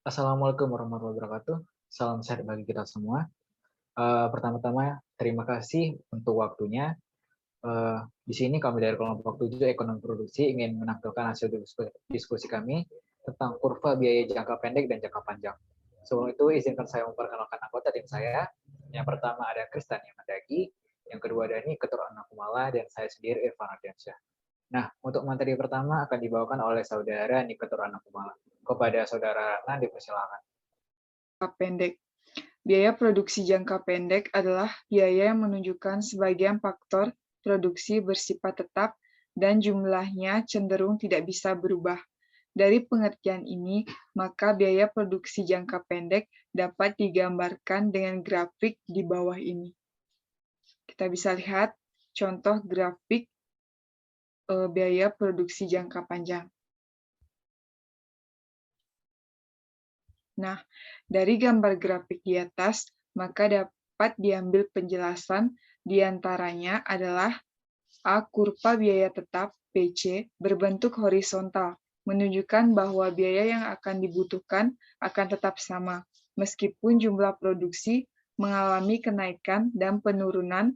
Assalamualaikum warahmatullahi wabarakatuh. Salam sehat bagi kita semua. Pertama-tama, terima kasih untuk waktunya. Di sini kami dari kelompok 7 Ekonomi Produksi ingin menampilkan hasil diskusi kami tentang kurva biaya jangka pendek dan jangka panjang. Sebelum itu, izinkan saya memperkenalkan anggota tim saya. Yang pertama ada Kristania Mandagi, yang kedua Dani Ketur Anakumala, dan saya sendiri Irfan Ardiansyah. Nah, untuk materi pertama akan dibawakan oleh saudara Niketur Anakumala. Kepada saudara Rana, dipersilakan. Pendek. Biaya produksi jangka pendek adalah biaya yang menunjukkan sebagian faktor produksi bersifat tetap dan jumlahnya cenderung tidak bisa berubah. Dari pengertian ini, maka biaya produksi jangka pendek dapat digambarkan dengan grafik di bawah ini. Kita bisa lihat contoh grafik biaya produksi jangka panjang. Nah, dari gambar grafik di atas, maka dapat diambil penjelasan di antaranya adalah A. Kurva biaya tetap PC berbentuk horizontal, menunjukkan bahwa biaya yang akan dibutuhkan akan tetap sama, meskipun jumlah produksi mengalami kenaikan dan penurunan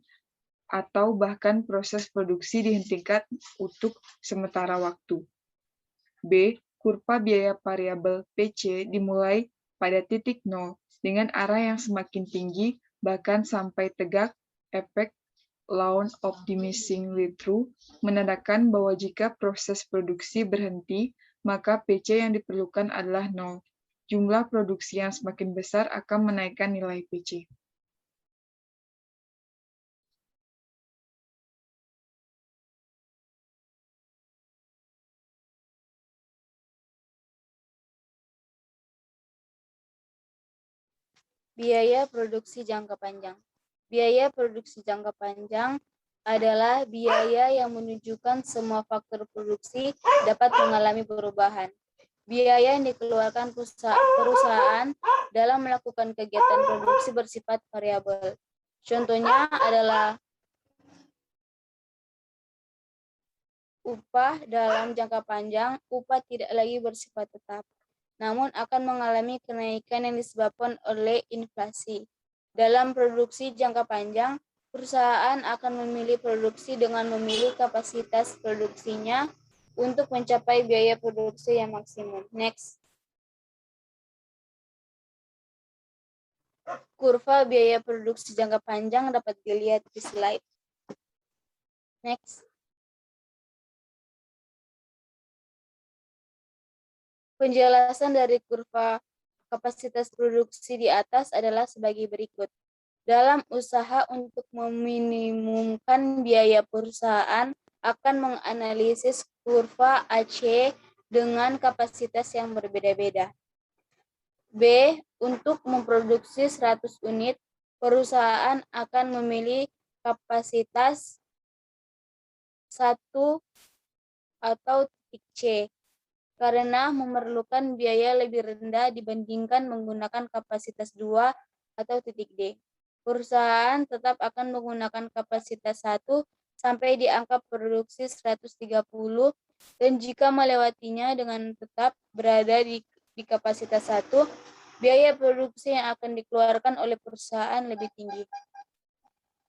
atau bahkan proses produksi dihentikan untuk sementara waktu. B. Kurva biaya variabel PC dimulai pada titik nol dengan arah yang semakin tinggi bahkan sampai tegak. Efek lawn optimizingly true menandakan bahwa jika proses produksi berhenti, maka PC yang diperlukan adalah nol. Jumlah produksi yang semakin besar akan menaikkan nilai PC. Biaya produksi jangka panjang. Biaya produksi jangka panjang adalah biaya yang menunjukkan semua faktor produksi dapat mengalami perubahan. Biaya yang dikeluarkan perusahaan dalam melakukan kegiatan produksi bersifat variabel. Contohnya adalah upah dalam jangka panjang, upah tidak lagi bersifat tetap, namun akan mengalami kenaikan yang disebabkan oleh inflasi. Dalam produksi jangka panjang, perusahaan akan memilih produksi dengan memilih kapasitas produksinya untuk mencapai biaya produksi yang maksimum. Next. Kurva biaya produksi jangka panjang dapat dilihat di slide. Next. Penjelasan dari kurva kapasitas produksi di atas adalah sebagai berikut. Dalam usaha untuk meminimumkan biaya, perusahaan akan menganalisis kurva AC dengan kapasitas yang berbeda-beda. B. Untuk memproduksi 100 unit, perusahaan akan memilih kapasitas 1 atau titik C, karena memerlukan biaya lebih rendah dibandingkan menggunakan kapasitas 2 atau titik D. Perusahaan tetap akan menggunakan kapasitas 1 sampai di angka produksi 130, dan jika melewatinya dengan tetap berada di kapasitas 1, biaya produksi yang akan dikeluarkan oleh perusahaan lebih tinggi.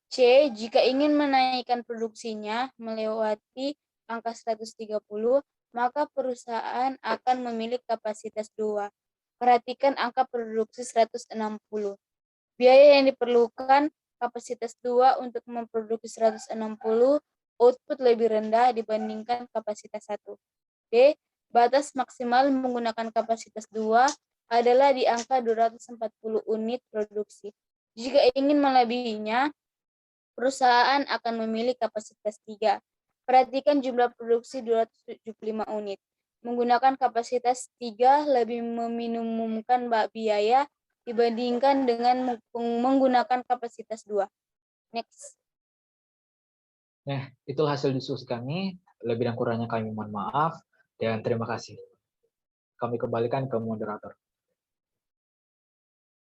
C. Jika ingin menaikkan produksinya melewati angka 130, maka perusahaan akan memilih kapasitas 2. Perhatikan angka produksi 160. Biaya yang diperlukan kapasitas 2 untuk memproduksi 160, output lebih rendah dibandingkan kapasitas 1. D. Batas maksimal menggunakan kapasitas 2 adalah di angka 240 unit produksi. Jika ingin melebihinya, perusahaan akan memilih kapasitas 3. Perhatikan jumlah produksi 275 unit. Menggunakan kapasitas 3 lebih meminimumkan biaya dibandingkan dengan menggunakan kapasitas 2. Next. Nah, itulah hasil diskusi kami. Lebih dan kurangnya kami mohon maaf, dan terima kasih. Kami kembalikan ke moderator.